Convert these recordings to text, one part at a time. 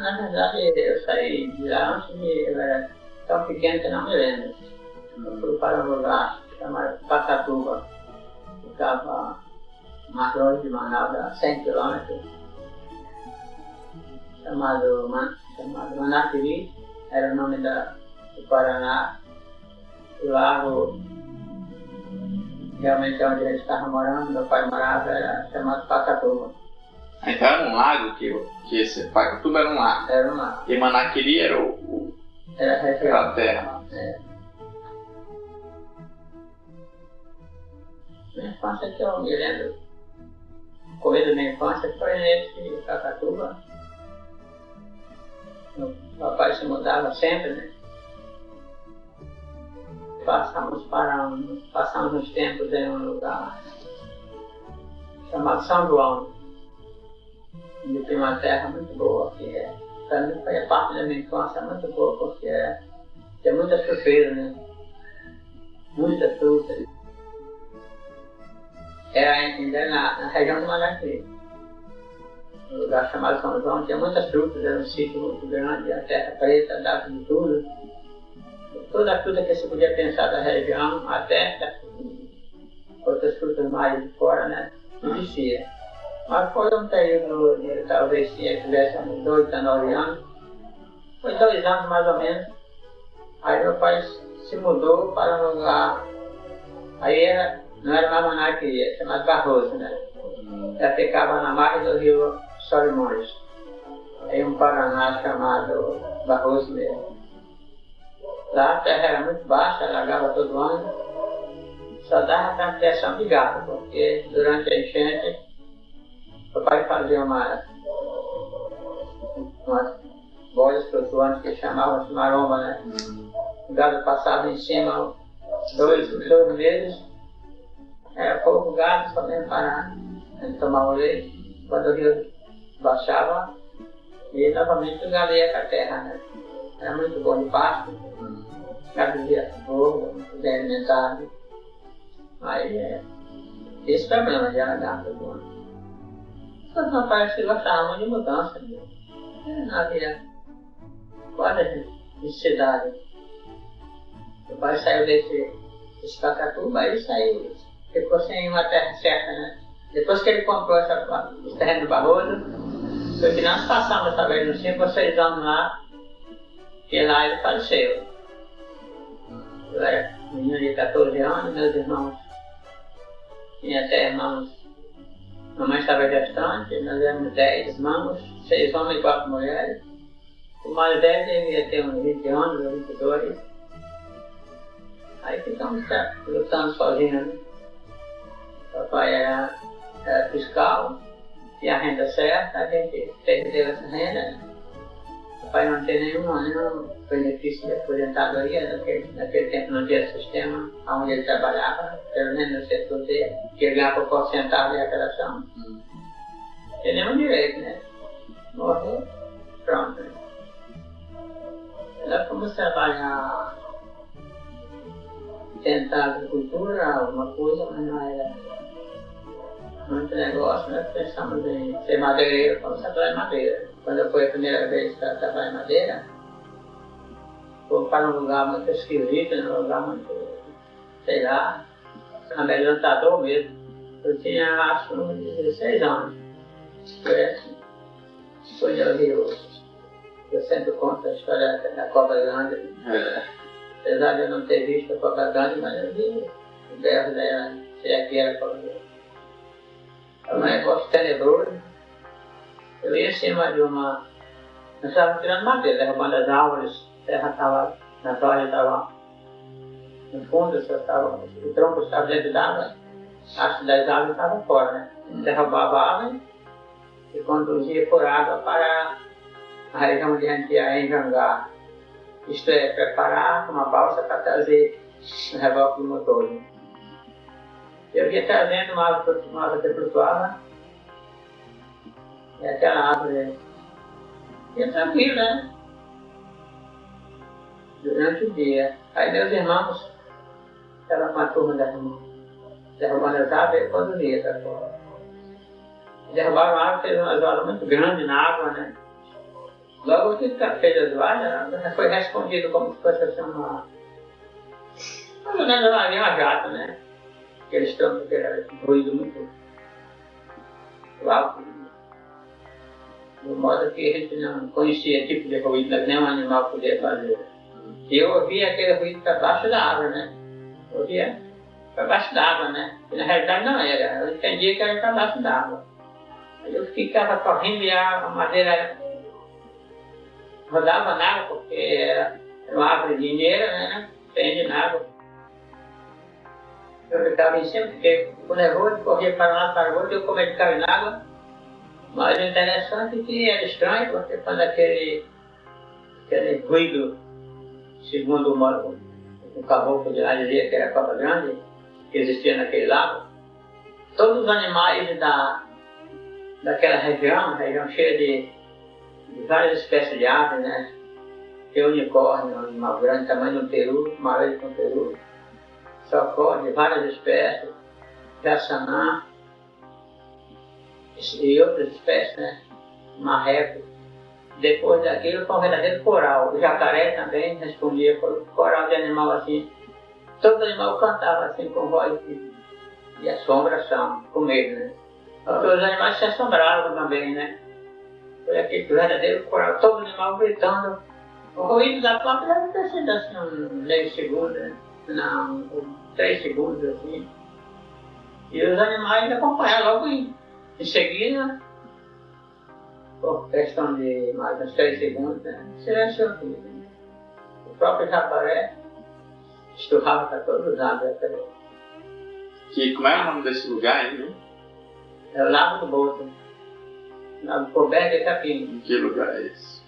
Na verdade, eu saí de lá antes de... Eu era tão pequeno que não me lembro. Eu fui para um lugar chamado Pacatuba. Ficava mais longe de Manaus, a 100 quilômetros. Chamado Manaquiri, era o nome do Paraná. O lago, realmente onde ele estava morando, meu pai morava, era chamado Pacatuba. Então era um lago que esse Pacatuba era um lago. Era um lago. E Manaquiri era era a região. a terra. Minha infância que eu me lembro, o começo da minha infância foi nesse Pacatuba. Meu papai se mudava sempre, né? Passamos uns tempos em um lugar chamado São João, onde tem uma terra muito boa, que para mim foi a parte da minha infância muito boa, porque tem muita surpresa, né? Muita fruta. Era ainda na região do Manaquiri. Um lugar chamado São João, tinha muitas frutas, era um sítio muito grande, a terra preta, dava de tudo. Toda a fruta que se podia pensar da região, até outras frutas mais de fora, né, existia. Mas foi um período de talvez se eu tivesse uns 8 a 9 anos, foi 2 anos mais ou menos. Aí meu pai se mudou para um lugar, aí não era mais Manaquiri, era chamado Barroso, né? Já ficava na margem do rio Solimões, aí um Paraná chamado Barroso mesmo. Lá a terra era muito baixa, alagava todo ano, só dava para criação de gado, porque durante a enchente o pai fazia umas bolhas flutuantes que chamavam de maromba, né? O gado passava em cima 2 meses, era pouco gado, só mesmo para tomar o leite. Quando o rio baixava, e novamente o gado ia para a terra, né? Era muito bom de pasto, gado via fogo, muito bem alimentado. Aí, esse problema de alagar todo ano. Só que não parece que gostava muito de mudança, né? Não havia quase de cidade. O pai saiu desse Pacatuba, aí saiu, ficou sem uma terra certa, né? Depois que ele comprou os terrenos do Barroso, foi que nós passamos talvez uns 5 ou 6 anos lá, e lá ele faleceu. Eu era menino de 14 anos, meus irmãos tinha até irmãos. Mamãe estava gestante, nós éramos 10 irmãos, 6 homens e 4 mulheres. O mais velho devia ter uns 20 anos ou 22. Aí ficamos lutando sozinhos, né? Papai era fiscal, tinha a renda certa, a gente perdeu essa renda. Papai não tinha nenhum benefício de aposentadoria, naquele tempo não tinha sistema onde ele trabalhava, pelo menos no setor dele, que ele ganhava por porcentagem de arrecadação. Não tinha nenhum direito, né? Morreu, pronto. Nós fomos trabalhar, tentar agricultura, alguma coisa, mas não era muito negócio. Nós pensamos em ser madeireiro, fomos trabalhar em madeira. Quando eu fui a primeira vez para trabalhar em madeira, fui para um lugar muito esquisito, um lugar muito, sei lá, amedrontador mesmo. Eu tinha, acho, uns 16 anos. Foi assim. Quando eu vi eu sempre conto a história da Cobra Grande. Apesar de eu não ter visto a Cobra Grande, mas eu vi o berro dela, sei que era a Cobra Grande. É um negócio tenebroso. Eu ia em cima de uma... Nós estávamos tirando madeira, derrubando as árvores, a terra estava, na soja estava no fundo, o tronco estava dentro d'água, as das árvores estavam fora, né? Derrubava a árvore e conduzia por água para a região onde a gente ia enjangar. Isto é, preparar uma balsa para trazer o reboque do motor. Né? Eu ia trazendo uma árvore que flutuava, e aquela árvore ia tranquilo, né? Durante o dia. Aí meus irmãos estavam com a turma derrubando as árvores e conduzia para fora. Derrubaram a árvore, fez umas horas muito grandes na água, né? Logo que fez a doada, foi respondido como se fosse assim uma jato, né? Aqueles troncos que era ruído muito alto. De modo que a gente não conhecia tipo de ruído que nenhum animal podia fazer. E eu ouvia aquele ruído para baixo da água, né? Ouvia para baixo da água, né? E na realidade não era, eu entendia que era para baixo da água. Aí eu ficava correndo e a madeira rodava na água, porque era uma árvore dinheira, né? Prende na água. Eu ficava em cima, porque o nervoso corria para lá, para o outro, eu comecei a cair na água. Mas o interessante é que era estranho, porque quando aquele ruído, segundo o caboclo de lá dizia que era a Cobra Grande, que existia naquele lago, todos os animais daquela região cheia de várias espécies de aves, né? Tem unicórnio, um animal grande, tamanho de um peru, maior que um peru, socó de várias espécies, jaçanã e outras espécies, né? Marreco. Depois daquilo foi um verdadeiro coral. O jacaré também respondia por coral de animal assim. Todo animal cantava assim com voz de assombração, com medo, né? Os animais se assombravam também, né? Foi aquele verdadeiro coral, todo animal gritando. O ruído da placa deve ter sido assim meio segundo, né? Não, 3 segundos assim. E os animais acompanharam logo em seguida, por questão de mais uns 3 segundos, né? Silenciou tudo. O próprio jacaré esturrava para todos os lados. Como é o nome desse lugar aí, né? É o Lago do Boto. Lago coberto de capim. Que lugar é esse?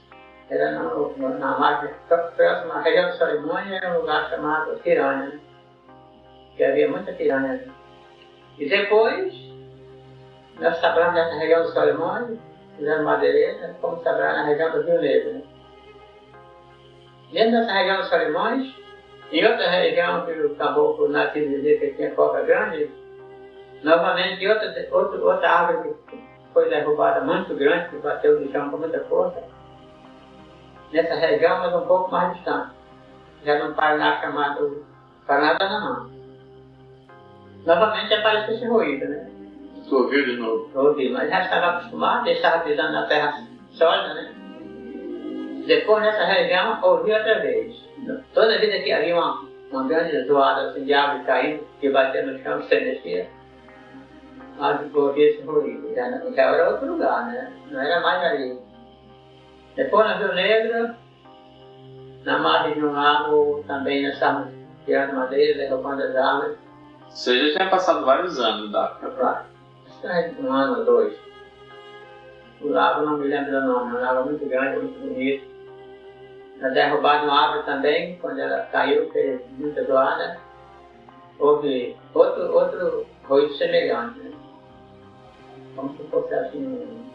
Era na margem próxima à região de Solimões, era um lugar chamado Piranha, né? Que havia muita piranha. Né? E depois, nós trabalhamos nessa região de Solimões, fizemos madeireira, fomos trabalhar na região do Rio Negro. Né? Dentro dessa região de Solimões, em outra região que o caboclo nativo dizia que tinha Cobra Grande, novamente outra árvore que foi derrubada muito grande, que bateu no chão com muita força, nessa região, mas um pouco mais distante, já num Paraná chamado Paraná da Namã. Novamente apareceu esse ruído, né? Tu ouviu de novo? Ouvi, mas já estava acostumado, já estava pisando na terra sólida, né? Depois nessa região, ouvi outra vez. Toda vida que havia uma grande zoada assim, de árvore caindo, que batia no chão, estremecia, mas ouvi esse ruído. Já era outro lugar, né? Não era mais ali. Depois no Rio Negro, na margem de um lago, também nós estávamos tirando madeira, derrubando as árvores. Você já tinha passado vários anos da Claro. Um ano ou 2. O lago não me lembro do nome, um lago muito grande, muito bonito. Nós derrubamos uma árvore também, quando ela caiu, fez muita zoada. Houve outro ruído semelhante, né? Como se fosse assim,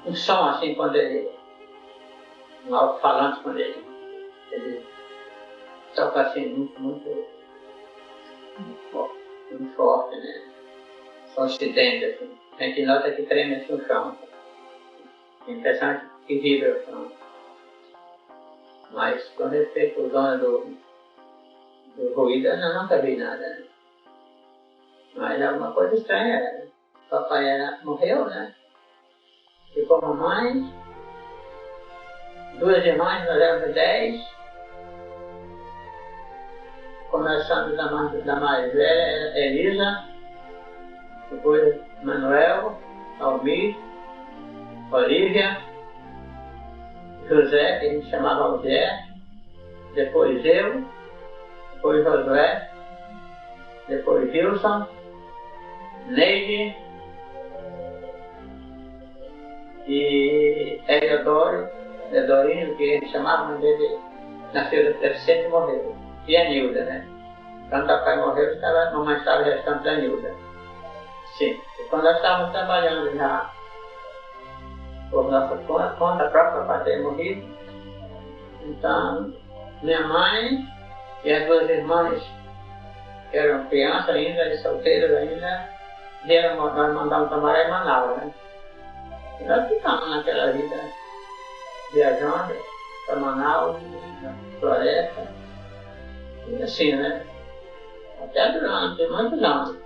um som assim, quando um alto-falante, quando ele toca assim, muito forte, né? Som estridente, assim. A gente nota que treme assim o chão. É interessante que vibra o chão. Mas com respeito ao dono do ruído, eu nunca vi nada, né? Mas alguma coisa estranha, né? Papai morreu, né? Ficou mamãe, 2 irmãs, nós éramos 10. Começando da mais velha, Elisa, depois Manuel, Almir, Olívia, José, que a gente chamava José, depois eu, depois Josué, depois Wilson, Neide e Edorinho, que a gente chamava, mas ele nasceu deficiente e morreu. E a Nilda, né? Quando o papai morreu, a mamãe estava gestando da Nilda. Sim. E quando nós estávamos trabalhando já por nossa conta própria, papai ter morrido, então minha mãe e as 2 irmãs, que eram crianças ainda, e solteiras ainda, vieram nós mandamos trabalhar em Manaus, né? E nós ficamos naquela vida viajando para Manaus, na floresta, e assim, né? Até durante muitos anos.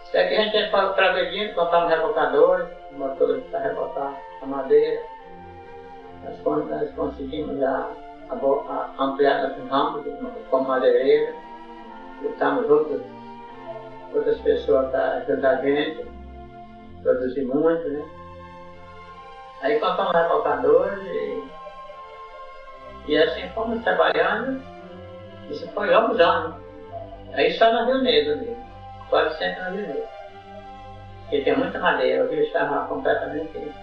Até que a gente ia para o Travessinho, comprar um rebocador, um motor para rebocar a madeira. Nós conseguimos ampliar nossos ramos como madeireiro. Juntamos outras pessoas para ajudar a gente, produzir muito, né? Aí compramos rebocadores e assim fomos trabalhando. Isso foi longos anos. Aí só no Rio Negro mesmo, quase sempre no Rio Negro. Porque tem muita madeira, o rio estava completamente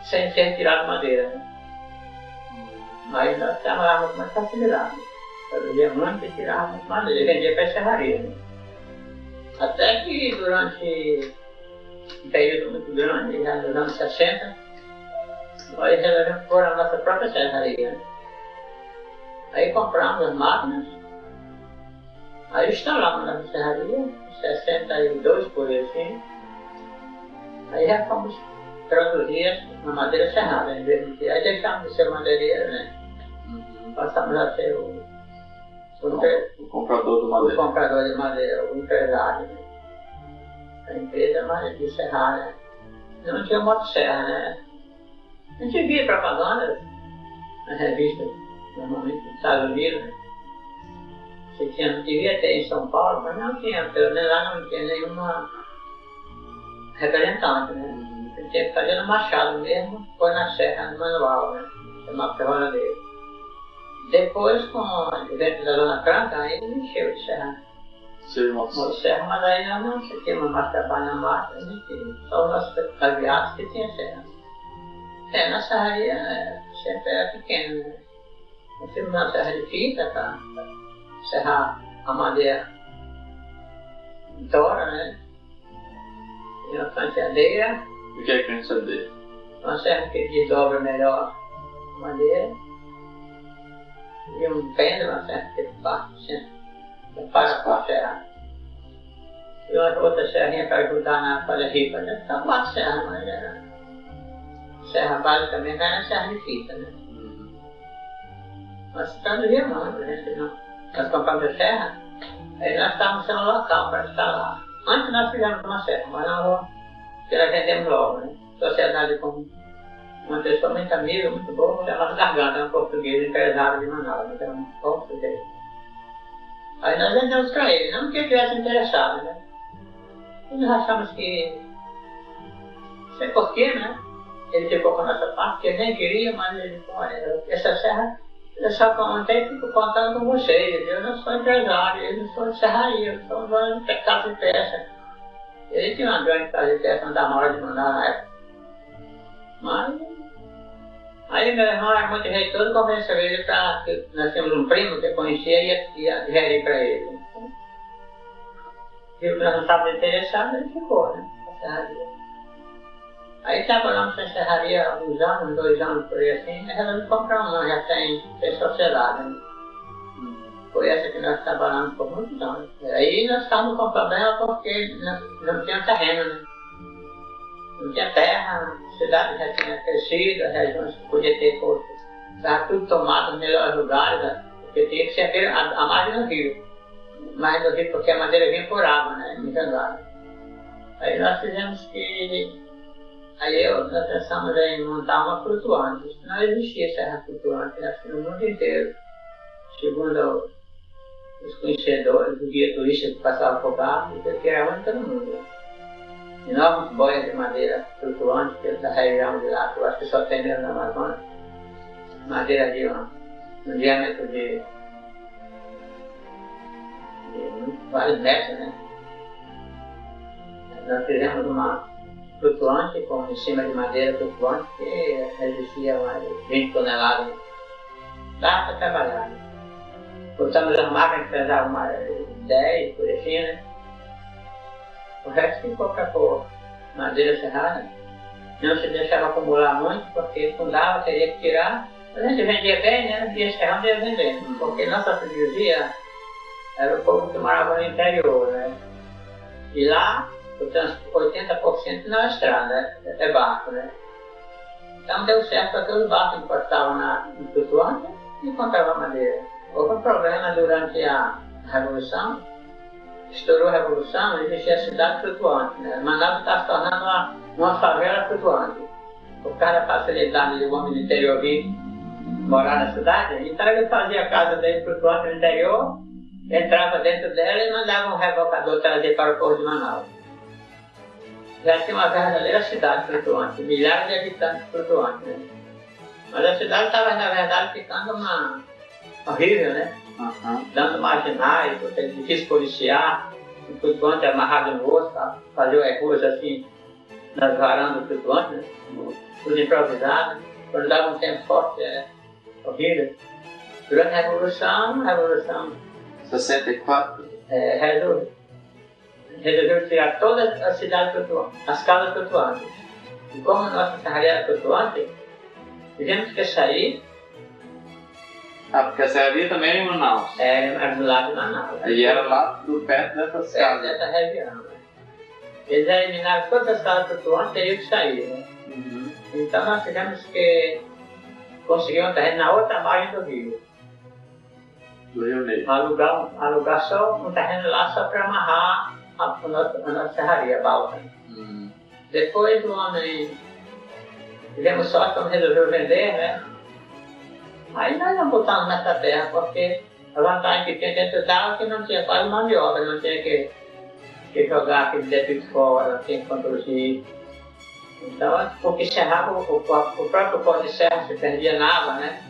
sem ser tirado madeira, né? Mas nós trabalhávamos com mais facilidade. Produzia muito e tirava muito madeira, vendia para a serraria, né? Até que durante um período muito grande, já nos anos 60, nós resolvemos pôr a nossa própria serraria, né? Aí compramos as máquinas, aí instalamos na serraria, em 62 por aí assim. Aí já fomos produzir na madeira serrada, em vez de... Aí deixamos de ser madeireiro, né? Passamos a ser o comprador de madeira. O comprador de madeira, o empresário, né? A empresa de serrar, né? Não tinha motosserra, né? A gente via propaganda nas revistas, normalmente nos Estados Unidos, né? Devia ter em São Paulo, mas não tinha, pelo menos lá não tinha nenhuma representante, né? A gente tinha que fazer no machado mesmo, pôr na serra, no manual, né? Chamava ferronadeiro. Depois, com o advento da Dona Franca, aí ele encheu de serra. Motosserra, mas aí nós não tínhamos mais trabalho na máquina, a gente só os nossos aviados que tinham serra. Na serraria, né, sempre era pequena, né? Nós tínhamos uma serra de fita para serrar a madeira tora, né? E uma canteadeira. O que é canteadeira? Uma serra que desdobra melhor a madeira. E um pêndulo, uma serra que parte, assim, para a serra. E uma outra serrinha para ajudar na fazer ripa, né? São 4 serras, mas era... Serra basicamente era serra de fita, né? Nós produzíamos muito, né? Nós compramos a serra, aí nós estávamos sem um local para instalar. Antes nós fizemos uma serra, mas não nós vendemos logo, né? Sociedade com uma pessoa muito amiga, muito boa, chamada Garganta, um português empresário de Manaus, então um português. Aí nós vendemos para ele, não que ele tivesse interessado, né? E nós achamos que, não sei porquê, né? Ele ficou com a nossa parte, que ele nem queria, mas ele disse, olha, essa serra, eu só contei e fico contando com vocês, eu não sou empresário, eu não sou de serraria, eu sou dono de casa de peça. Ele tinha uma grande casa de peça da Mora de Manaus na época. Mas, aí meu irmão era muito jeitoso, convenceu ele para, nós tínhamos um primo que eu conhecia e ia gerir para ele. Viu que nós não estávamos interessados, ele ficou, né, na serraria. Aí trabalhamos na serraria há uns anos, 2 anos por aí assim, e resolvemos comprar uma, já tem sociedade, né? Foi essa que nós trabalhamos por muitos anos. Aí nós estávamos com problema porque não tinha terreno, né? Não tinha terra, a cidade já tinha crescido, as regiões que podia ter posto. Estava tudo tomado nos melhores lugares, né? Porque tinha que ser a margem do rio. Mais do rio porque a madeira vinha por água, né? Em Jangada. Aí nós fizemos que... Aí nós pensamos em montar uma flutuante. Não existia serra flutuante, acho que no mundo inteiro. Segundo os conhecedores, o guia turístico que passava por lá, que era a única no mundo. Enormes boias de madeira flutuante, que da região de lá, que eu acho que só tem mesmo na Amazônia. Madeira de um diâmetro de vários metros, né? Nós fizemos uma flutuante em cima de madeira flutuante que resistia a mais de 20 toneladas. Dá para trabalhar. Botamos as máquinas que pesavam mais 10, por assim, né? O resto ficou para pôr madeira serrada. Não se deixava acumular muito, porque fundava, teria que tirar. A gente vendia bem, né? Ia serrando e ia vendendo. Porque nossa freguesia era o povo que morava no interior, né? E lá, portanto, 80% na estrada, é barco, né? Então deu certo porque os barcos encostavam no flutuante e compravam madeira. Houve um problema durante a Revolução, estourou a Revolução, existia a cidade flutuante, né? Manaus está se tornando uma favela flutuante. O cara, para facilidade de um homem do interior vir morar na cidade, então ele fazia a casa dele flutuante no interior, entrava dentro dela e mandava um rebocador trazer para o porto de Manaus. Já tinha uma verdadeira cidade flutuante, milhares de habitantes flutuantes, né? Mas a cidade estava, na verdade, ficando horrível, né? Dando marginais, porque é difícil policiar, o flutuante amarrado no osso, fazer recursos assim nas varandas do flutuante, né? Tudo improvisado. Quando dava um tempo forte, era horrível. Durante a Revolução 64? Resolveu tirar toda a cidade flutuante, as casas flutuantes. E como a nossa serraria era flutuante, tivemos que sair. Porque a serraria também era em Manaus. Era do lado de Manaus. E era lá perto dessas casas. Dessa região, né? Eles eliminaram todas as casas flutuantes, teriam que sair, né? Então nós tivemos que conseguir um terreno na outra margem do rio. Do Rio Negro. Alugar só um terreno lá só para amarrar a nossa serraria, a balsa. Depois o homem, tivemos sorte quando resolveu vender, né? Aí nós não botamos nessa terra, porque a vantagem que tinha dentro dela é que não tinha quase mão de obra, não tinha que jogar aquele débito fora, não tinha que conduzir. Então, porque serrava, o próprio pó de serra se perdia na água, né?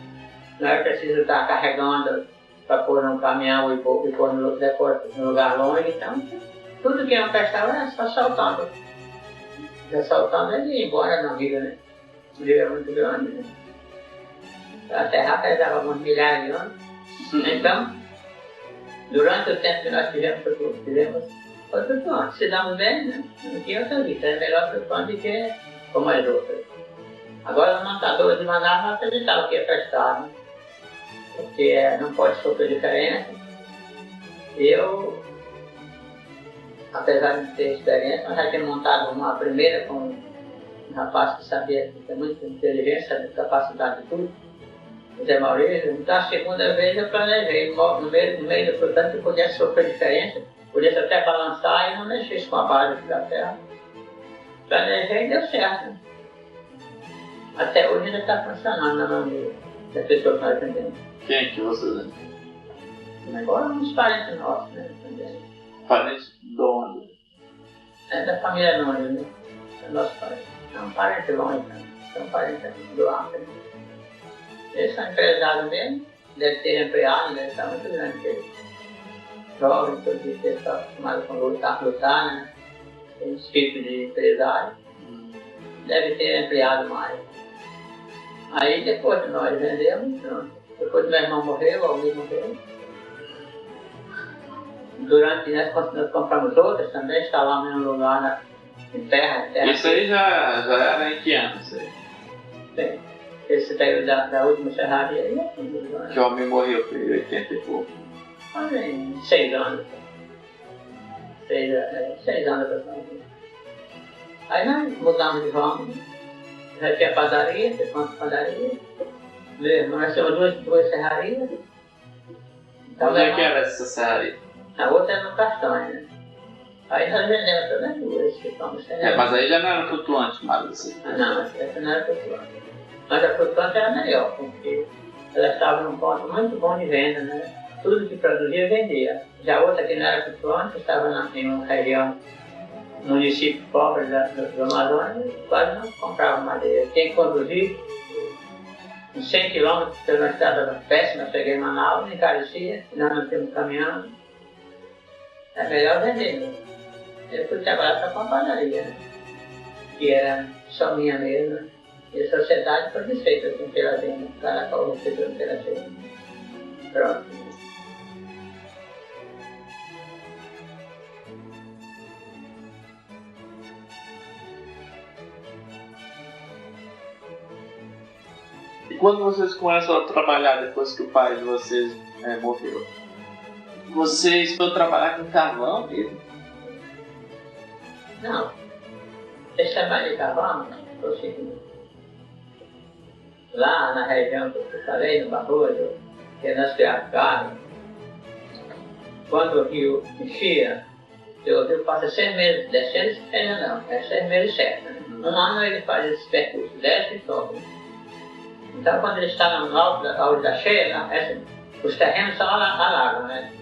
Não era preciso estar carregando para pôr num caminhão e pôr no lugar longe, então tudo que não prestava era só soltando. Já soltando ele ia embora na vida, né? O rio era muito grande, né? A terra pesava alguns milhares de anos. Então, durante o tempo que nós fizemos foi flutuante. Se damos bem, né? Não tinha outra vida. É melhor flutuante do que como as outras. Agora, os montadores de Manaus não acreditavam que ia prestar, né? Porque não pode sofrer diferença. Eu, apesar de ter experiência, eu já tinha montado uma primeira com um rapaz que sabia, que tem muita inteligência, capacidade de tudo, o Zé Maurício. Então, a segunda vez eu planejei, no meio do flutuante, que pudesse sofrer diferença, pudesse até balançar e não mexesse com a base da terra. Planejei e deu certo. Até hoje ainda está funcionando na mão da pessoa que nós vendemos. Quem que você vende? Agora uns parentes nossos, né? Parentes de onde? É da família Nunes, né? É nosso parente. É um parente longe, né? É um parente aqui do Acre. Eles são empresários mesmo, deve ter empregado, deve estar muito grande eles. Jovens, todo dia eles estão acostumados com lutar, né? Tem espírito de empresário. Deve ter empregado mais. Aí depois que nós vendemos, pronto. Depois meu irmão morreu, o Almir morreu. Durante nós compramos outras também, instalamos em um lugar em terra. Isso aí já era em que ano? Sim. Esse período da última serraria aí, que o homem morreu, foi em 80 e pouco. 6 anos. 6 anos. Aí nós mudamos de ramo. Já tinha padaria, padaria. Nós temos duas serrarias. Então, onde é que era essa serraria? A outra é no Castanho, né? Aí nós vendemos todas as duas. Mas aí já não era flutuante, mas não, essa não era flutuante. Mas a flutuante era melhor, porque ela estava num ponto muito bom de venda, né? Tudo que produzia, vendia. Já a outra que não era flutuante, estava em uma região, município pobre do Amazonas, quase não comprava madeira. Tinha que conduzir uns 100 km pela uma estrada péssima, cheguei em Manaus, encarecia, nós não temos caminhão. É melhor vender, né? Eu fui trabalhar só com a padaria, né? Que era só minha mesmo, né? E a sociedade foi desfeita assim pela venda, cada qual recebeu pela venda. Pronto. E quando vocês começam a trabalhar depois que o pai de vocês morreu? Vocês foram trabalhar com carvão mesmo? Não. Esse trabalho de carvão foi o seguinte. lá na região que eu falei, no Barroso, que nós criamos gado, quando o rio enchia, o rio passa 6 meses descendo e subindo, não, é 6 meses certo. Né? Um ano ele faz esse percurso, desce e sobe. Então quando ele está no alto da cheia, os terrenos são alagam, né?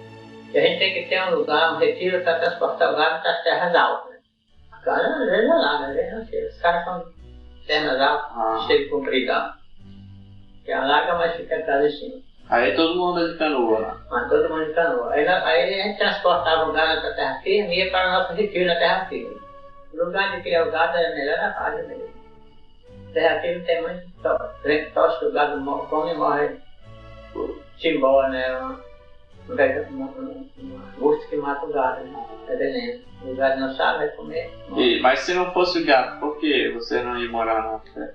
E a gente tem que ter um lugar, um retiro para transportar o gado para as terras altas. Né? A casa às vezes alaga, às vezes não chega. Os caras são terras altas, cheios de compridão. Que alaga, mas fica atrás de cima. Aí todo mundo anda de canoa, né? Mas todo mundo de canoa. Aí a gente transportava o gado para a terra firme e ia para o nosso retiro na terra firme. O lugar de criar o gado é melhor na fase mesmo. Terra firme tem muito tosse que o gado come e morre. Timbó, né? Um gosto que mata o gado, né? É veneno. O gado não sabe, vai comer. Mas se não fosse o gado, por que você não ia morar na terra?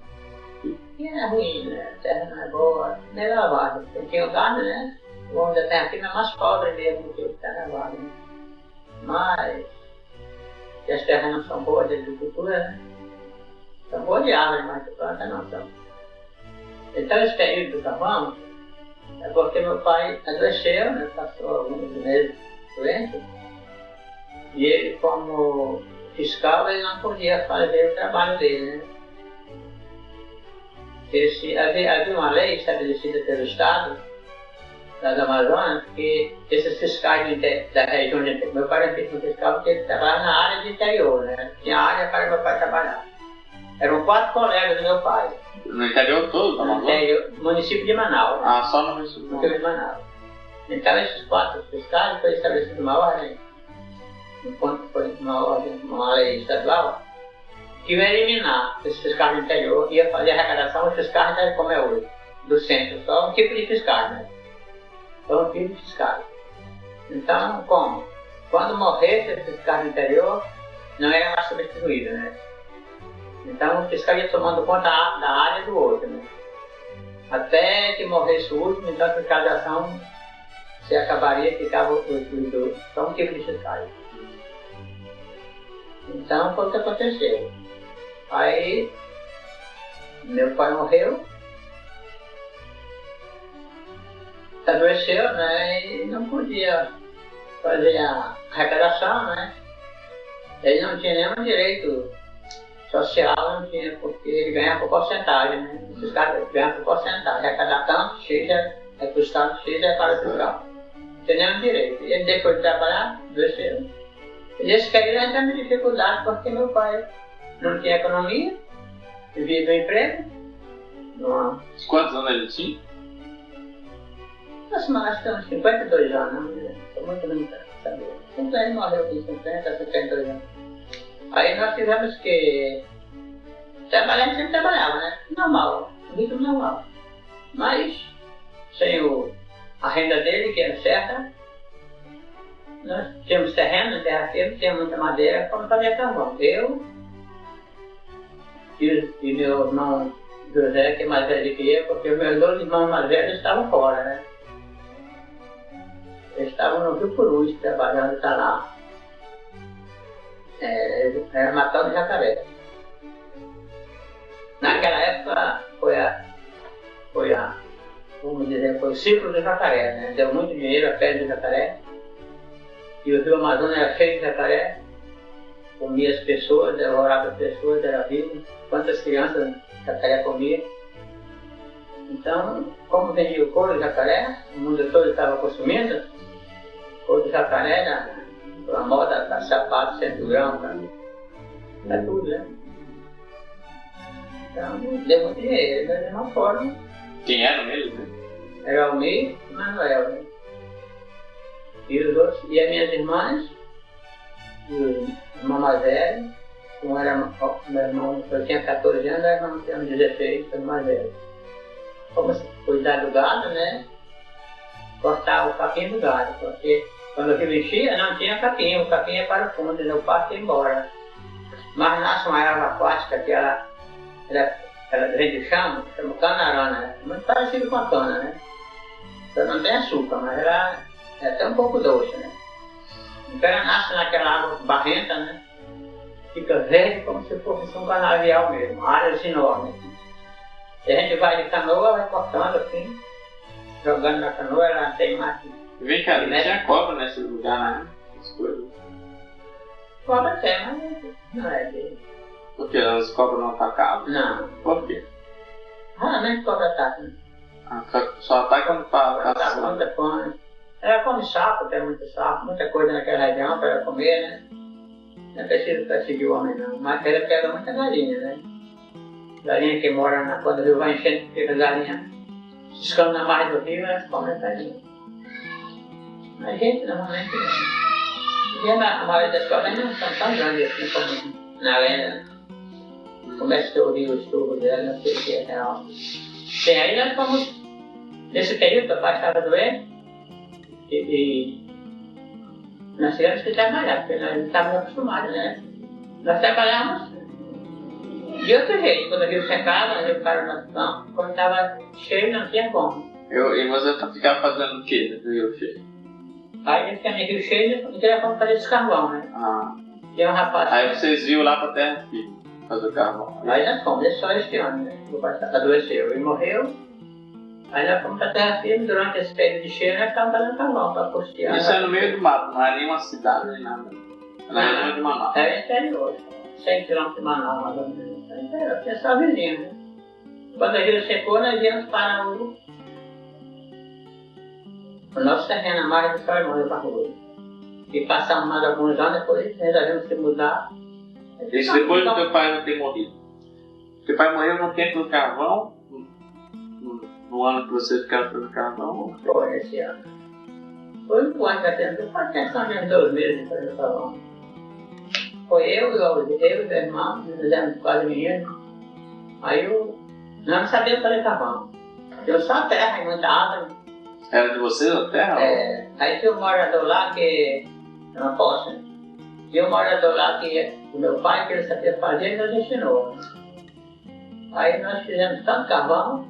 E é ruim, né? A terra não é boa, nem lavada. Porque o gado, né? O homem da terra firme é mais pobre mesmo do que o que está lavado, né? Mas, se as terras não são boas de agricultura, né? São boas de árvore, mas de planta não são. Então, esse período do cavalo é porque meu pai adoeceu, né? Passou alguns meses doente. E ele, como fiscal, ele não podia fazer o trabalho dele, né? Havia uma lei estabelecida pelo Estado das Amazonas que esses fiscais da região de interior, meu pai era fiscal porque ele trabalhava na área de interior, né? Tinha área para meu pai trabalhar. Eram 4 colegas do meu pai. No interior todo, tá no interior, município de Manaus. Né? Ah, só no município de Manaus. Então esses 4 fiscais foi estabelecida uma ordem, enquanto foi uma lei estadual, que ia eliminar esses fiscais do interior, ia fazer a arrecadação dos fiscais, né, como é hoje, do centro, só um tipo de fiscais, né? Só um tipo de fiscais. Então, como? Quando morresse esse fiscal do interior, não era mais substituído, né? Então o fiscal ia tomando conta da área do outro, né? Até que morresse o último, então a fiscalização se acabaria, ficava só um tipo de fiscais. Então foi o que aconteceu. Aí, meu pai morreu, adoeceu, né, e não podia fazer a arrecadação, né. Ele não tinha nenhum direito social, não tinha, porque ele ganhava por porcentagem, né. Esses caras ganham por porcentagem, arrecadar tanto, X é para o Estado, X é para o fiscal. Não tinha nenhum direito. E ele, depois de trabalhar, adoeceu. E esse período ainda teve dificuldade, porque meu pai não tinha economia, vivia do emprego. Quantos anos ele tinha? Acho que uns 52 anos, não me lembro. Estou muito ruim para saber. Ele morreu com 50, 52 anos. Aí nós tivemos que trabalhar, a gente sempre trabalhava, né? Normal, um ritmo normal. Mas, sem a renda dele, que era certa, nós tínhamos terreno, terra firme, tínhamos muita madeira, como fazer carvão. Eu e meu irmão José, que é mais velho que eu, porque os meus 2 irmãos mais velhos estavam fora, né? Eles estavam no Rio Purus, trabalhando, tá lá. Era matando jacaré. Naquela época foi o ciclo do jacaré, né? Deu muito dinheiro a pele do jacaré. E o Rio Amazonas era cheio de jacaré, comia as pessoas, devorava as pessoas, era vivo. Quantas crianças jacaré comia. Então, como vendia o couro do jacaré, o mundo todo estava consumindo, o couro do jacaré era a moda para sapato, cinturão, para tudo, né? Então, deu muito dinheiro, da mesma forma. Quem era mesmo? Né? Era o Almir e o Manuel, né? E os outros, e as minhas irmãs, e o irmão mais velho, meu irmão, eu tinha 14 anos, meu irmão tinha 16, foi mais velho. Como cuidar do gado, né? Cortar o capim do gado, porque quando o rio enchia, não tinha capim, o capim ia para o fundo, e o pasto ia embora. Mas nasce uma erva aquática que ela vem do chão, chama canarana, muito parecido com a cana, né? Ela não tem açúcar, mas ela é até um pouco doce, né? Então ela nasce naquela água barrenta, né? Fica verde como se fosse um canavial mesmo, áreas enormes. E a gente vai de canoa, vai cortando assim, jogando na canoa, ela tem mais. Vem cá, não tinha cobra nesse lugar, né? As coisas. Cobra tem, mas não é de. Porque as cobras não atacavam? Não. Por quê? Raramente cobra ataca, né? Só ataca quando tá Tá caçando. muita fome. Ela come sapo, tem muito sapo, muita coisa naquela região para ela comer, né? Não é preciso perseguir o homem não, mas ela pega muita galinha, né? Galinha que mora quando o rio vai enchendo, fica galinha ciscando na margem do rio, elas comem a galinha. A gente normalmente não. E a maioria das coisas não são tão grandes assim como na lenda. Começa a ter o rio, o estudo dela, não sei o que é real. Bem, aí nós fomos, nesse período, o pai estava doente e nós tivemos que trabalhar, porque nós não estávamos acostumados, né? Nós trabalhávamos de outro jeito, quando o rio secava, o rio parou na situação, quando estava cheio não tinha como. E você ficava fazendo o quê no rio cheio? Aí a gente tinha rio cheio e tinha como fazer esse carvão, né? Ah. Tinha um rapaz. Aí vocês iam lá pra terra firme fazer o carvão. Aí nós fomos, esse só este ano, né? O pai adoeceu e morreu. Aí nós fomos pra terra firme, durante esse período de cheio nós estávamos fazendo carvão para custear. Isso é no meio do mato, não é nenhuma cidade nem nada. É na região de Manaus. É interior, 100 km de Manaus, mais ou menos. É interior, tinha só vizinho, né? Quando o rio secou, nós viemos para o nosso terreno, a margem do Carmão, do Barroso. E passamos mais alguns anos, depois resolvemos se mudar. Isso depois do teu pai não ter morrido. Teu pai morreu no tempo do carvão? No ano que vocês ficaram fazendo carvão? Foi esse ano. Foi um ano que eu tenho, pode ter só uns 2 meses para fazer carvão. Foi eu e o irmão, nós fizemos quase menino. Aí nós não sabíamos fazer carvão. Deu só terra e muita árvore. Era de vocês a terra? É, aí tinha um morador lá que é uma poça. Tinha um morador lá que o meu pai, que ele sabia fazer, nos ensinou. Aí nós fizemos tanto carvão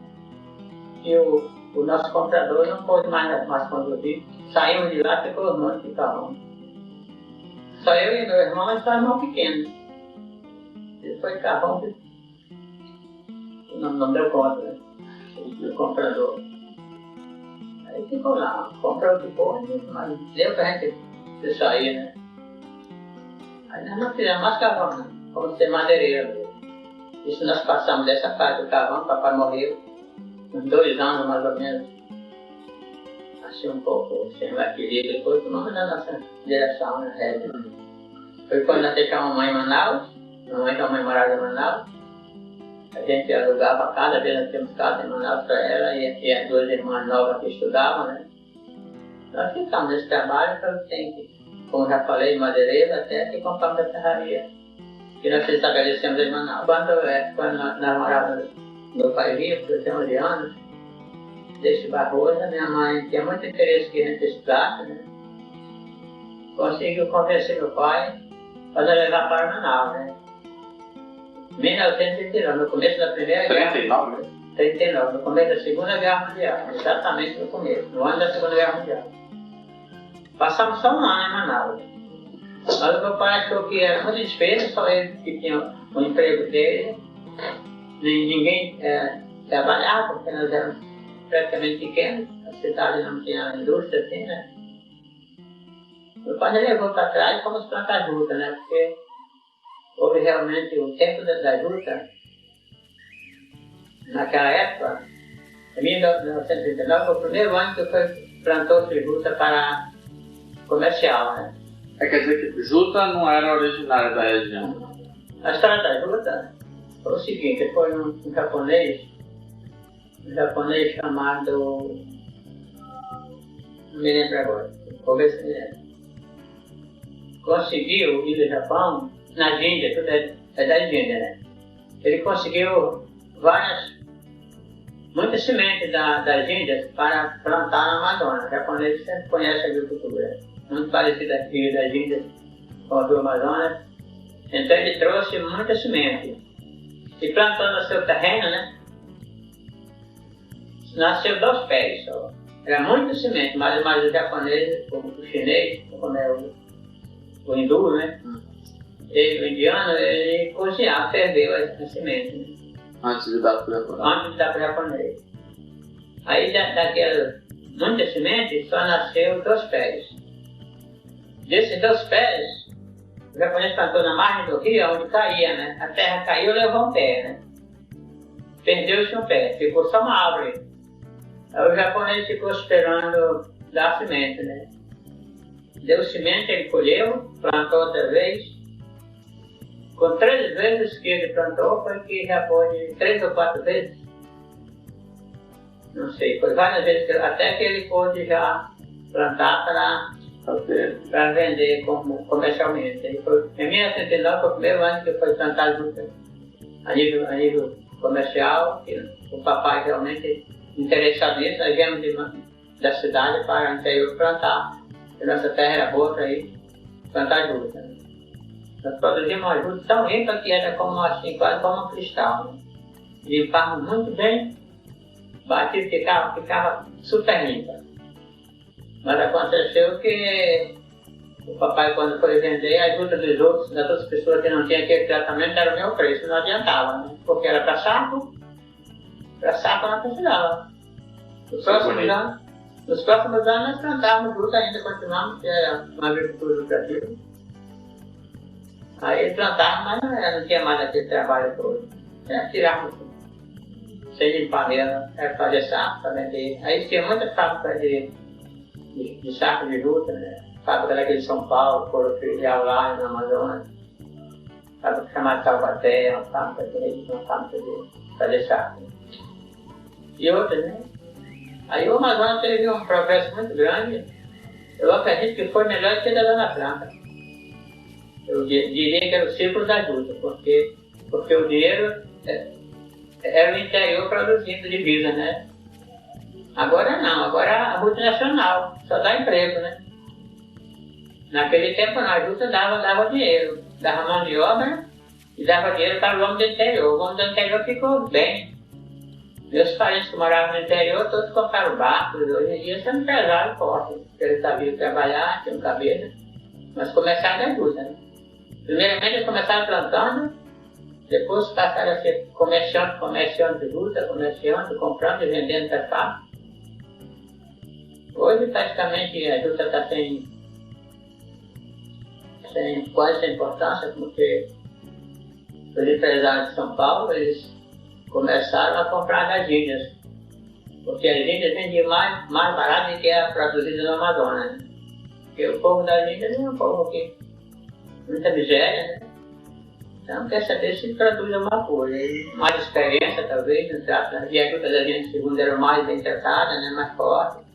que o nosso comprador não pôde mais conduzir. Saímos de lá e ficou um monte de carvão. Só eu e meu irmão, mas só irmão pequeno. Ele foi carvão que não deu conta, né? O comprador. Aí ficou lá, comprou o que pôde, mas deu pra gente sair, né? Aí nós não fizemos mais carvão, não. Fomos ser madeireiro mesmo. Isso nós passamos dessa fase do carvão, papai morreu, uns 2 anos mais ou menos. Assim um pouco sem o equilíbrio, depois tomamos na nossa direção, né? Rédea. Foi quando nós deixamos a mamãe em Manaus, mamãe e a mãe moravam em Manaus. A gente alugava a casa, às vezes nós tínhamos casa em Manaus para ela e as 2 irmãs novas que estudavam, né? Nós ficamos nesse trabalho para o tempo, como já falei, madeireiro, até que compramos a serraria. Que nós se estabelecemos em Manaus. Quando nós morávamos, meu pai vivo, por 11 anos, desse Barroso, minha mãe tinha muito interesse que a gente estudasse, né? Conseguiu convencer meu pai para levar para Manaus, né? 1939, no começo da Primeira Guerra. 39? 39, no começo da Segunda Guerra Mundial, exatamente no começo, no ano da Segunda Guerra Mundial. Passamos só 1 ano em Manaus. Mas o meu pai achou que era muito despesa, só ele que tinha o emprego dele, ninguém trabalhava, porque nós éramos praticamente pequenos, a cidade não tinha indústria assim, né? Meu pai já levou para trás e fomos plantar juta, né? Porque houve realmente o tempo da juta, naquela época, em 1939, foi o primeiro ano que plantou-se juta para comercial, né? Quer dizer que juta não era originária da região? A história da juta foi o seguinte, foi um japonês chamado, não me lembro agora, vou ver se me lembro. Conseguiu ir do Japão, nas Índias, tudo é das Índias, né? Ele conseguiu muitas sementes das Índias para plantar na Amazônia. O japonês sempre conhece a agricultura, muito parecida aqui das Índias com o Rio Amazonas. Então ele trouxe muitas sementes. E plantando no seu terreno, né? Nasceu 2 pés só. Era muita semente, mas o japonês, o chinês, como é o hindu, né? O indiano, ele cozinhava, ferveu as sementes. Né? Antes de dar para o japonês. Antes de dar para o japonês. Aí daquelas muitas sementes só nasceu 2 pés. Desses 2 pés, o japonês plantou na margem do rio, onde caía, né? A terra caiu e levou um pé, né? Perdeu-se um pé, ficou só uma árvore. Aí o japonês ficou esperando dar semente, né? Deu semente, ele colheu, plantou outra vez. Com 3 vezes que ele plantou, foi que já pôde 3 ou 4 vezes. Não sei, foi várias vezes, até que ele pôde já plantar para vender comercialmente. Em 1969 foi o primeiro ano que foi plantado juta a nível comercial, que o papai realmente interessado nisso. Nós viemos da cidade para o interior plantar, porque nossa terra era boa para ir plantar juta. Né? Nós produzimos uma juta tão limpa que era como assim, quase como um cristal. Né? Limpávamos muito bem, batido, ficava super limpa. Mas aconteceu que o papai, quando foi vender, a ajuda das outras pessoas que não tinham aquele tratamento era o meu preço, não adiantava, né? Porque era para saco não precisava. Nos próximos anos nós plantávamos juta ainda, continuamos, que era uma agricultura lucrativa. Aí plantávamos, mas não tinha mais aquele trabalho todo. Tirávamos tudo. Sem limpar mesmo, era fazer saco para vender. Aí tinha muitas fábricas de saco de juta, né? Fábrica daqui de São Paulo, foram filial lá no Amazonas. Fábrica chamada Taubaté, uma fábrica de fazer saco. E outras, né? Aí o Amazonas teve um progresso muito grande. Eu acredito que foi melhor que a da Zona Franca. Eu diria que era o círculo da juta, porque o dinheiro era o interior produzindo divisa, né? Agora não, agora a multinacional só dá emprego, né? Naquele tempo a juta dava dinheiro, dava mão de obra e dava dinheiro para o homem do interior. O homem do interior ficou bem. Meus parentes que moravam no interior, todos compraram barcos. Hoje em dia são empresários fortes, porque eles sabiam trabalhar, tinham cabeça, mas começaram da juta, né? Primeiramente eles começaram plantando, depois passaram a ser comerciante de juta, comprando e vendendo para fábrica. Hoje praticamente a juta está quase sem importância, porque os empresários de São Paulo, eles começaram a comprar das Índias, porque as Índias vendiam mais barato do que a produzida no Amazonas. Né? Porque o povo das Índias é um povo que muita miséria, né? Então quer saber se produz alguma coisa. E mais experiência talvez, no trato de ajuda da gente, segundo eram mais bem tratadas, né? Mais fortes.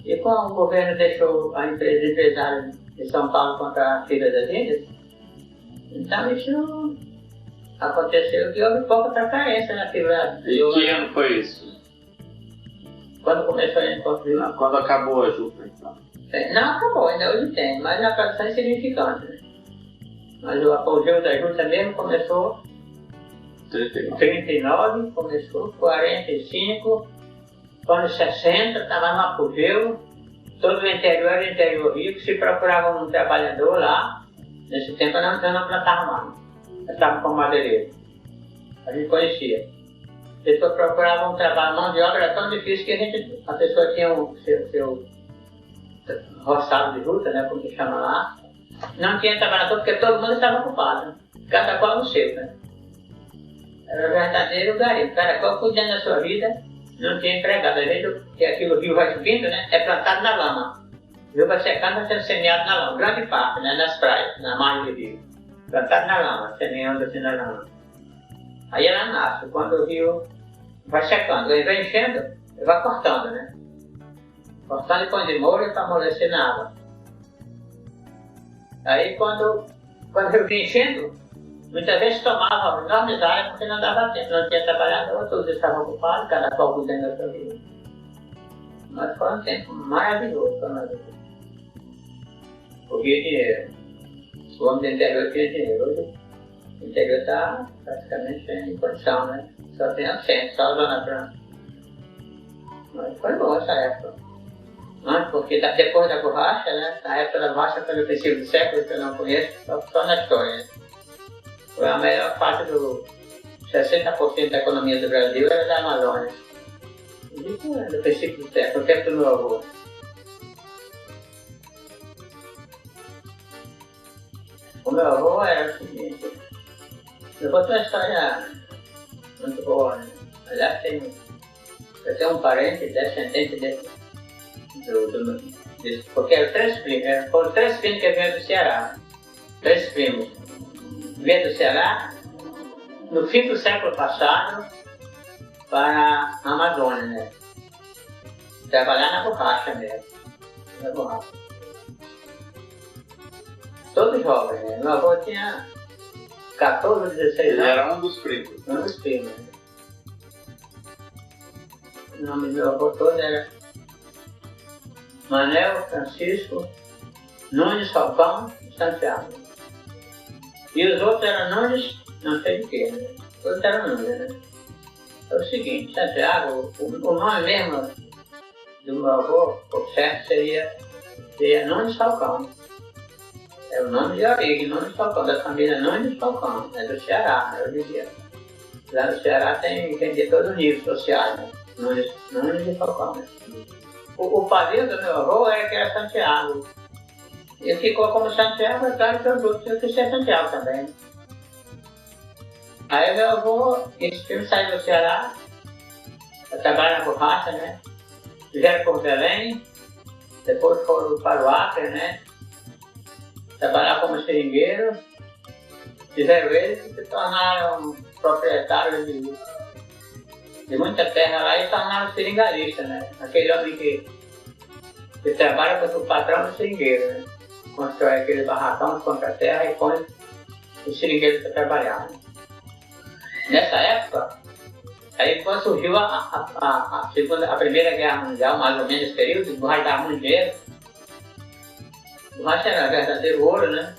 E como o governo deixou a empresária de São Paulo comprar a fibra das Índias, então isso aconteceu que houve pouca transparência na fibra. E que ano foi isso? Quando começou a construir? Quando acabou a juta, então. Não acabou, ainda hoje tem, mas a produção é insignificante. Né? Mas o apogeu da juta mesmo começou em 39, começou 45, anos 60, estava no apogeu, todo o interior era interior rico, se procurava um trabalhador lá, nesse tempo eu não plantava mais, eu estava com madeireiro, a gente conhecia. A pessoa procurava um trabalho, mão de obra era tão difícil que a pessoa tinha o seu roçado de juta, né, como se chama lá, não tinha trabalhador porque todo mundo estava ocupado, cada qual no seu, né. Era verdadeiro garimpo, cada qual cuidando da sua vida, não tinha empregado. Às vezes, que aquilo, o rio vai subindo, né, é plantado na lama. O rio vai secando, vai sendo semeado na lama, grande parte, né, nas praias, na margem do rio. Plantado na lama, semeando assim na lama. Aí ela nasce, quando o rio vai secando, ele vai enchendo, ele vai cortando, né. Cortando e põe de molho para amolecer na água. Aí quando eu vim enchendo, muitas vezes tomava enormes áreas porque não dava tempo, não tinha trabalhador, todos estavam ocupados, cada qual cuidando da sua vida. Mas foi um tempo maravilhoso para nós. Porque dinheiro. O homem do interior tinha dinheiro. Hoje o interior está praticamente sem condição, né? Só tem a centro, só a Zona Franca. Mas foi boa essa época. Porque depois da borracha, né? Na época da borracha foi no princípio do século, que eu não conheço, só na história. Né? Foi a melhor parte do 60% da economia do Brasil era da Amazônia. Isso é do princípio do tempo, o tempo do meu avô. O meu avô era o seguinte, eu vou ter uma história muito boa, né? Aliás, eu tenho um parente descendente desse, porque eram foram três primos que vieram do Ceará. 3 primos. Vieram do Ceará no fim do século passado para a Amazônia, né? Trabalhar na borracha mesmo. Na borracha. Todos jovens, né? Meu avô tinha 14 ou 16 anos. Ele era um dos primos. Um dos primos. Né? O nome do meu avô todo era Manuel Francisco Nunes Falcão Santiago. E os outros eram Nunes, não sei de quê, né? Todos eram Nunes, né? É o seguinte, Santiago, o nome mesmo do meu avô, o certo seria Nunes Falcão. É o nome de origem, Nunes Falcão, da família Nunes Falcão, é do Ceará, né? Eu dizia. Lá no Ceará tem de todos os níveis sociais, né? Nunes e Falcão, né? O padrinho do meu avô era Santiago. E ficou como Santiago, é claro que eu quis ser Santiago também. Aí meu avô, esse filme saiu do Ceará, trabalhar na borracha, né? Vieram por Belém, depois foram para o Acre, né? Trabalhar como seringueiro, fizeram eles e se tornaram proprietários de muita terra lá e tornaram seringalista, né? Aquele homem que trabalha com o patrão do seringueiro, né? Constrói aquele barracão contra a terra e põe os seringueiros para trabalhar. Né? Nessa época, aí quando surgiu a Primeira Guerra Mundial, mais ou menos esse período, o borracha dava muito dinheiro. Borracha era verdadeiro ouro, né?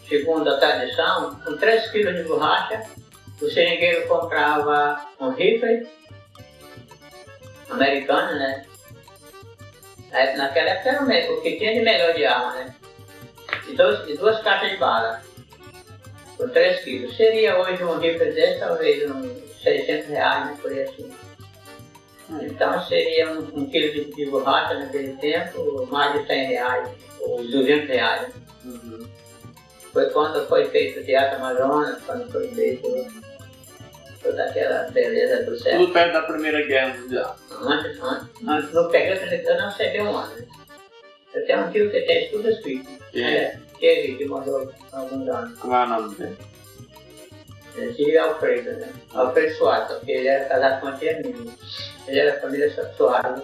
Segundo a tradição, com 3 quilos de borracha, o seringueiro comprava um rifle americano, né? Naquela época era o que tinha de melhor de arma, né? E 2 caixas de bala, por 3 quilos. Seria hoje um rifle desse, talvez uns R$600, né? Por aí assim. Então seria um quilo de borracha naquele tempo, mais de R$100, ou R$200. Uhum. Foi quando foi feito o Teatro Amazonas, quando foi feito toda aquela beleza do céu. Tudo perto da Primeira Guerra Mundial. Antes não peguei, eu não sei um ano. Eu tenho um tio que tem tudo escrito. Que morreu há alguns anos. Como é o nome dele? Esse é Alfredo, né? Alfredo Soares, porque ele era casado com uma tia minha. Ele era família Soares,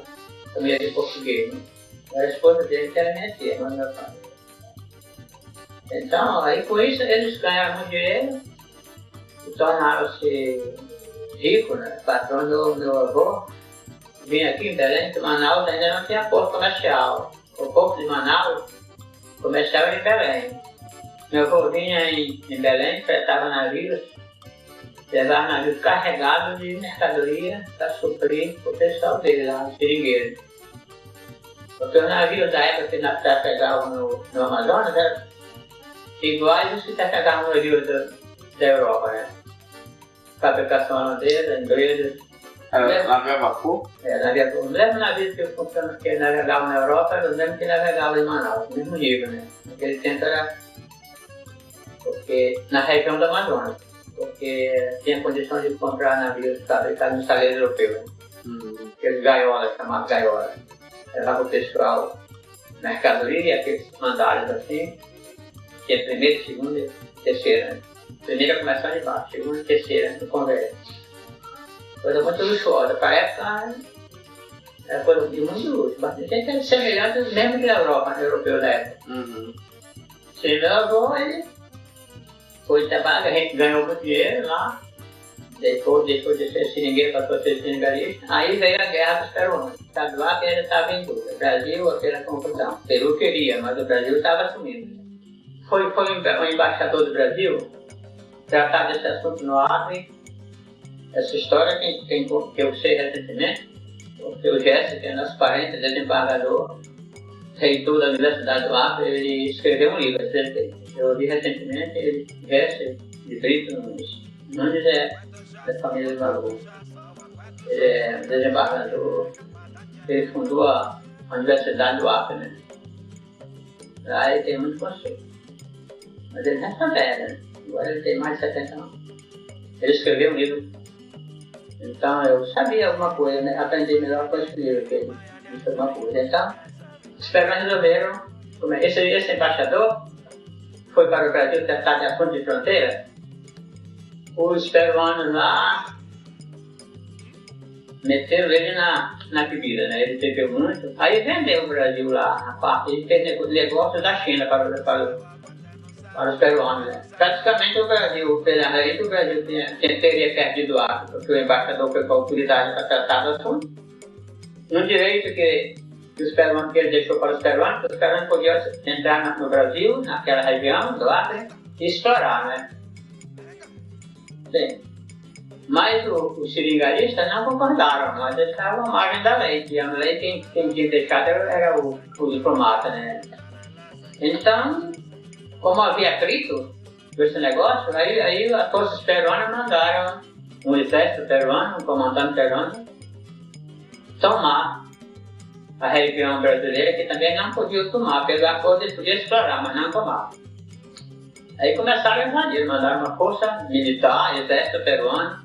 família de português. Né? A esposa dele que era minha tia, mas meu pai. Então, aí com isso eles ganharam muito dinheiro e tornaram-se ricos, né? O patrão do meu avô vinha aqui em Belém, que Manaus ainda não tinha porto comercial. O porto de Manaus comercial era em Belém. Meu avô vinha em Belém, fretava navios, levava navios carregados de mercadoria para suprir o pessoal dele lá, os seringueiros. Porque os navios da época que trafegavam no Amazonas eram iguais os que trafegavam no rio da Europa, né? Fabricação holandesa, inglesa. Navio a vapor? Navio a vapor. O mesmo navio que navegava na Europa era o mesmo que navegava em Manaus, no mesmo nível, né? Naquele tempo era porque, na região do Amazonas, porque tinha condição de comprar navios fabricados no estaleiro europeu. Aqueles gaiolas, chamados gaiolas. Levava o pessoal mercadoria e aqueles mandados assim, que é primeira, segunda e terceira. Né? Primeira começava de baixo, segunda e terceira no convés. Coisa muito luxuosa. Para a época era coisa de muito luxo, bastante era semelhante mesmo que na Europa, no europeu da época. Sim, meu avô, ele foi trabalhar, a gente ganhou muito dinheiro lá, depois de ser seringueiro, passou a ser seringalista. Aí veio a guerra dos peruanos. Sabe lá que ele estava em dúvida. O Brasil, aquela confusão. O Peru queria, mas o Brasil estava assumindo. Foi o embaixador do Brasil tratar desse assunto no Acre. Essa história que eu sei recentemente, porque o Jesse, que é nosso parente, desembargador, reitor da Universidade do Acre, ele escreveu um livro. Eu vi recentemente, Jesse de Brito Nunes. Nunes da família do meu avô. Ele é desembargador, ele fundou a Universidade do Acre, né? Lá ele tem muito conceito. Mas ele já está velho, né? Agora ele tem mais de 70 anos. Ele escreveu um livro. Então eu sabia alguma coisa, né? Aprendi melhor com esse livro que ele disse alguma coisa. Então, os peruanos resolveram. Esse embaixador foi para o Brasil tentar de assunto de fronteira. Os peruanos lá meteram ele na bebida, né? Ele bebeu muito. Aí vendeu o Brasil lá, na parte. Ele fez negócio da China para os peruanos, né? Praticamente o Brasil, pela América, o Brasil teria perdido o Acre, porque o embaixador foi com a autoridade para tratar do assunto. No direito que os peruanos, que ele deixou para os peruanos podiam entrar no Brasil, naquela região do Acre, e explorar, né? Sim. Mas os seringaristas não concordaram, mas eles estavam à margem da lei, e a lei quem tinha deixado era o diplomata, né? Então, como havia atrito com esse negócio, aí as forças peruanas mandaram um exército peruano, um comandante peruano, tomar a região brasileira, que também não podia tomar, pelo acordo eles podiam explorar, mas não tomar. Aí começaram a invadir, mandaram uma força militar, exército peruano,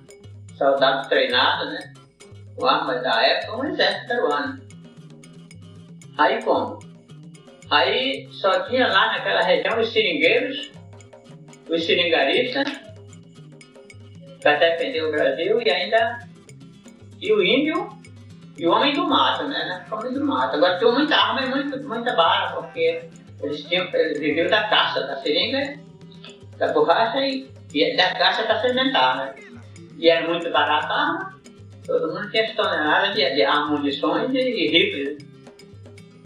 soldados treinados, né? Com armas da época, um exército peruano. Aí como? Aí só tinha lá naquela região os seringueiros, os seringaristas, para defender o Brasil, e o índio e o homem do mato, né? O homem do mato. Agora tinha muita arma e muita bala, porque eles viviam da caça, da seringa, da borracha e da caça para se alimentar, né? E era muito barata a arma, todo mundo tinha toneladas de munições e rifles.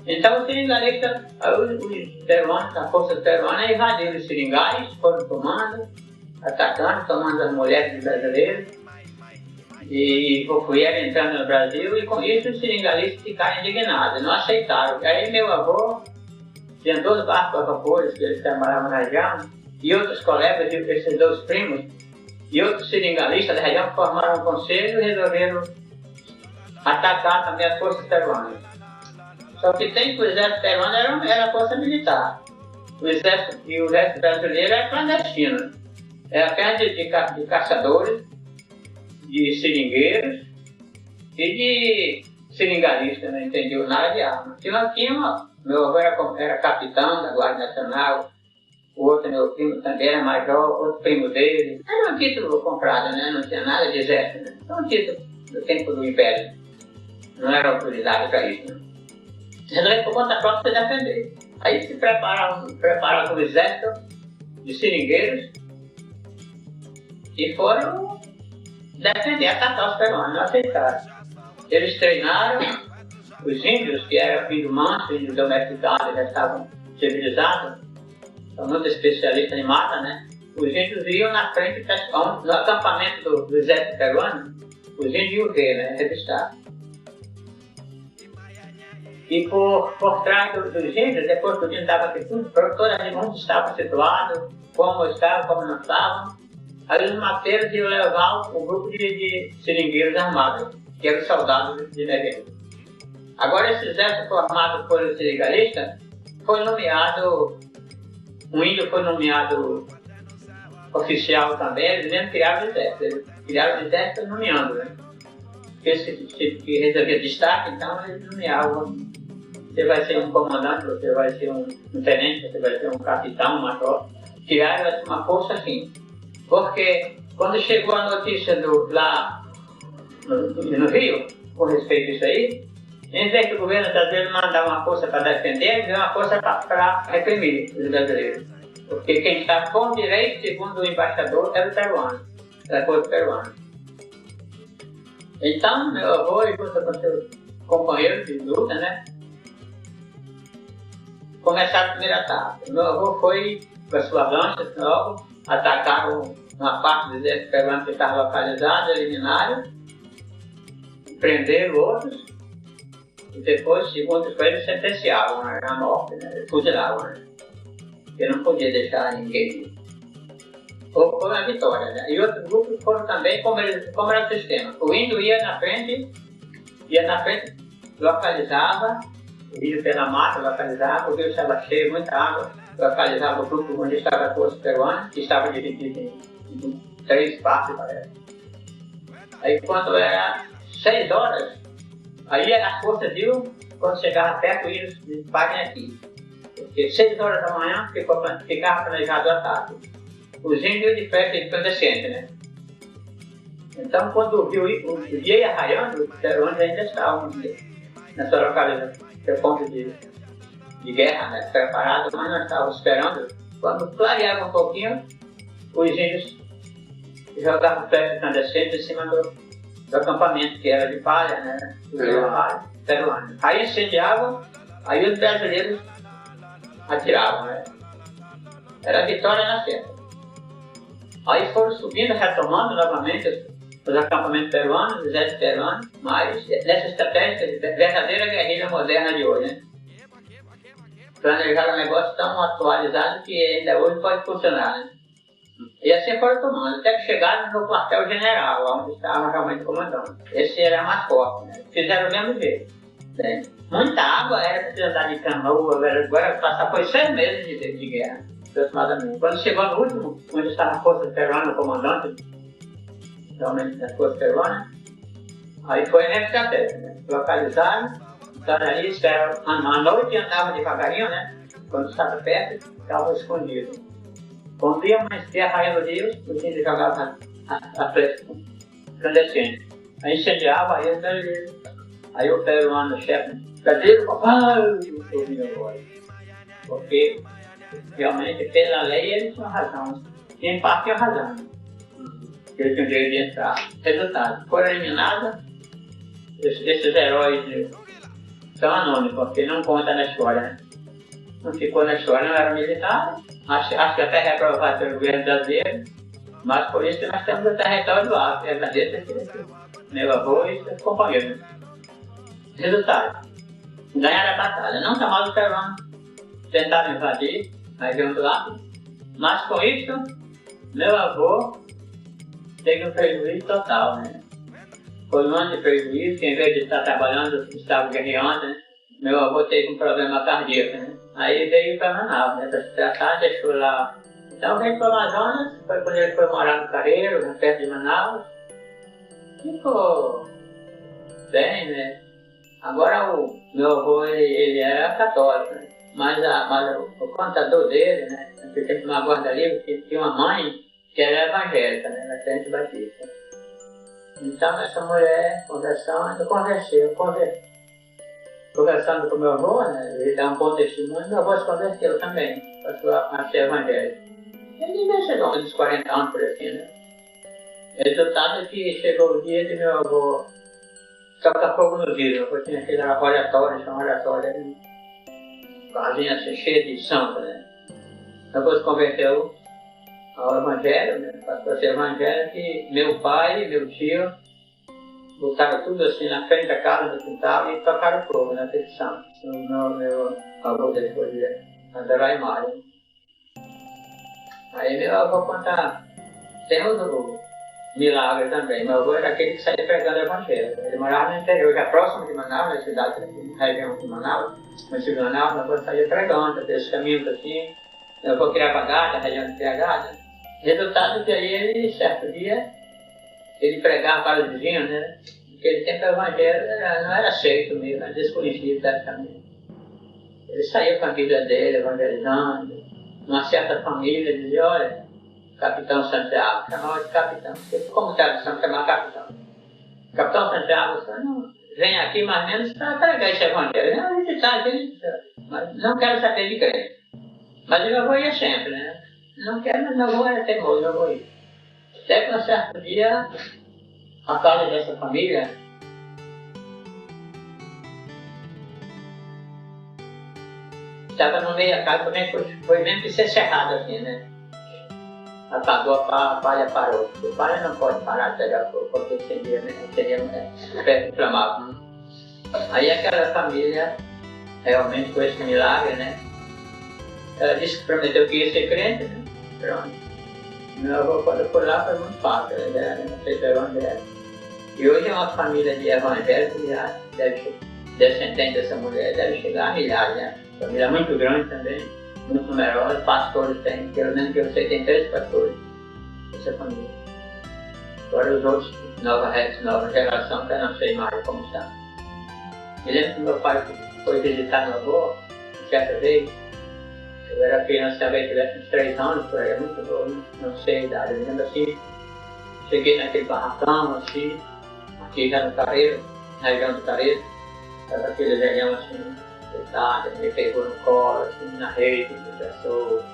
Então os seringaristas, os peruanos, a força peruana, invadiram os seringais, foram tomando, atacando, tomando as mulheres brasileiras, e vieram entrando no Brasil, e com isso os seringalistas ficaram indignados, não aceitaram. E aí meu avô, tinha 2 barcos a vapor que eles trabalhavam na região, e outros colegas, esses 2 primos, e outros seringalistas da região formaram um conselho e resolveram atacar também as forças peruanas. Só que tem que o exército peruano era a força militar. O exército brasileiro era clandestino. Era apenas de caçadores, de seringueiros e de seringalistas, não entendiam nada de arma. Meu avô era capitão da Guarda Nacional, o outro, meu primo, também era major, outro primo dele. Era um título comprado, né? Não tinha nada de exército, né? Era um título do tempo do Império. Não era autoridade para isso, né? Resolveram por conta própria se defender. Aí se prepararam um exército de seringueiros e foram defender, atacar os peruanos, não aceitaram. Eles treinaram os índios, que eram índios mansos, índios domesticados, já estavam civilizados, são muito especialistas em mata, né? Os índios iam na frente, no acampamento do exército peruano, os índios iam ver, né? Revistar. E por trás dos índios, depois que o índio estava aqui tudo, todas as mãos estavam situadas, como estavam, como não estavam. Aí os mapeiros iam levar um grupo de seringueiros armados, que eram soldados de Negueiro. Agora esse exército formado por seringalista foi nomeado, um índio foi nomeado oficial também, eles mesmo criaram o exército. Eles criaram o exército nomeando, né? Esse que resolvia destaque, então eles nomeavam. Você vai ser um comandante, você vai ser um tenente, você vai ser um capitão, um major. Criaram uma força assim. Porque quando chegou a notícia lá no Rio, com respeito a isso aí, em vez do governo brasileiro mandar uma força para defender, veio uma força para reprimir os brasileiros. Porque quem estava com direito, segundo o embaixador, era o peruano, era a força peruana. Então, meu avô, junto com seus companheiros de luta, né, começaram a primeira etapa. Meu avô foi com as suas lanchas, logo, atacaram uma parte do exército peruano que estava localizado, eliminaram, prenderam outros, e depois, segundo eles sentenciavam a morte, né, fuzilavam, né, porque não podia deixar ninguém foi uma vitória, né? E outros grupos foram também, como era o sistema. O índio ia na frente, localizava, o rio pela mata, localizava, o rio estava cheio, muita água, localizava o grupo onde estava a força peruana, que estava dividido em 3 partes, parece. Aí quando era 6 horas, aí as forças viu, quando chegava perto, eles parem aqui. Porque 6 horas da manhã ficava planejado o ataque. Os índios de festa incandescente, né? Então, quando o dia ia raiando, os peruanos ainda estavam nessa localização, seu ponto de guerra, né? Preparado, mas nós estávamos esperando. Quando clareava um pouquinho, os índios jogavam festa incandescente em cima do acampamento, que era de palha, né? Peruano. Aí incendiavam, aí os brasileiros atiravam, né? Era a vitória na certa. Aí foram subindo, retomando novamente os acampamentos peruanos, os exércitos peruanos, mas nessa estratégia de verdadeira guerrilha moderna de hoje, né? Planejaram um negócio tão atualizado que ainda hoje pode funcionar, né? E assim foram tomando, até que chegaram no quartel-general, onde estavam realmente comandando. Esse era mais forte, né? Fizeram do mesmo jeito. Né? Muita água, era preciso andar de canoa, agora passar foi 6 meses de guerra, aproximadamente. Quando chegou no último, onde estava a força peruana, o comandante, realmente da força peruana, aí foi a estratégia, né? Localizaram, estavam ali, esperaram, à noite andavam devagarinho, né? Quando estava perto, estavam escondidos. Quando ia amanhecer, raiando Deus, os índios jogavam a flecha clandestina. Aí incendiava, aí os brasileiros. Aí o peruano, o chefe, brasileiro, papai, ouvindo agora. Porque realmente, pela lei, eles tinham razão. Em parte, tinham razão. Eles tinham direito de entrar. Resultado, foram eliminados. Esses heróis são anônimos, porque não contam na história, né? Não ficou na história, não era militar. Acho que até reprovado pelo governo brasileiro. Mas por isso que nós temos o território do Acre. É brasileiro, meu avô e seus companheiros. Resultado, ganharam a batalha. Não chamaram os peruanos. Tentaram invadir a região do Acre. Mas com isso, meu avô teve um prejuízo total, né? Foi um ano de prejuízo, que em vez de estar trabalhando, estava guerreando, né? Meu avô teve um problema cardíaco, né? Aí veio para Manaus, né? Para se tratar, deixou lá. Então veio para o Amazonas, foi quando ele foi morar no Careiro, perto de Manaus. Ficou bem, né? Agora o meu avô, ele era católico, né? Mas o contador dele, né? Naquele tempo uma guarda-livre, que tinha uma mãe que era evangélica, né? Na Frente Batista. Então essa mulher, conversando com meu avô, né? Ele dá um bom testemunho, meu avô se converteu também, passou a ser evangélico. Ele devia chegar uns 40 anos por aqui, né? Resultado é que chegou o dia de meu avô tocar fogo no vidro. Eu tinha aquele oratório, chama oratório, casinha assim, cheia de santo, né? Depois se converteu ao evangelho, né? Passou a ser evangélico, e meu pai e meu tio botaram tudo assim na frente da casa, no quintal, e tocaram fogo na petição. Meu avô depois de adorar a imagem. Aí meu avô conta, tem outro milagre também. Meu avô era aquele que saía pregando o evangelho. Ele morava no interior, já próximo de Manaus, na cidade, na região de Manaus. Mas de Manaus, meu avô saía pregando, aqueles caminhos assim. Meu avô criava gado, a região de gado. Resultado que aí ele, certo dia, ele pregava para os vizinhos, né? Naquele tempo o evangelho não era aceito mesmo, era desconhecido praticamente. Ele saía com a vida dele, evangelizando. Uma certa família dizia, olha, Capitão Santiago, chamava de capitão. Como tradição chamar capitão? Capitão Santiago, não, vem aqui mais ou menos para pregar esse evangelho. Não, a gente está aqui, mas não quero saber de crente. Mas meu avô ia sempre, né? Não quero, mas meu avô era teimoso, meu avô ia. Até que um certo dia, a casa dessa família estava no meio da casa, também foi mesmo que ser cerrado assim, né? Apagou a palha, parou. A palha não pode parar de pegar fogo, porque seria inflamável. Aí aquela família, realmente com esse milagre, né? Ela disse que prometeu que ia ser crente, né? Pronto. Meu avô, quando foi lá, foi muito fácil, não sei se é evangélico. E hoje é uma família de evangélicos, já deve, descendente dessa mulher, deve chegar a milhares, né? Família muito grande também, muito numerosa, pastores tem, pelo menos que eu sei, tem 3 pastores nessa família. Agora os outros, nova geração, que eu não sei mais como está. Me lembro que meu pai foi visitar meu avô, certa vez. Eu era criança, talvez tivesse uns 3 anos, por aí, muito novo, não sei a idade. Eu lembro assim, cheguei naquele barracão, assim, aqui já no Careiro, na região do Careiro, aquele velhão assim, deitado, me pegou no colo, assim, na rede, me abraçou.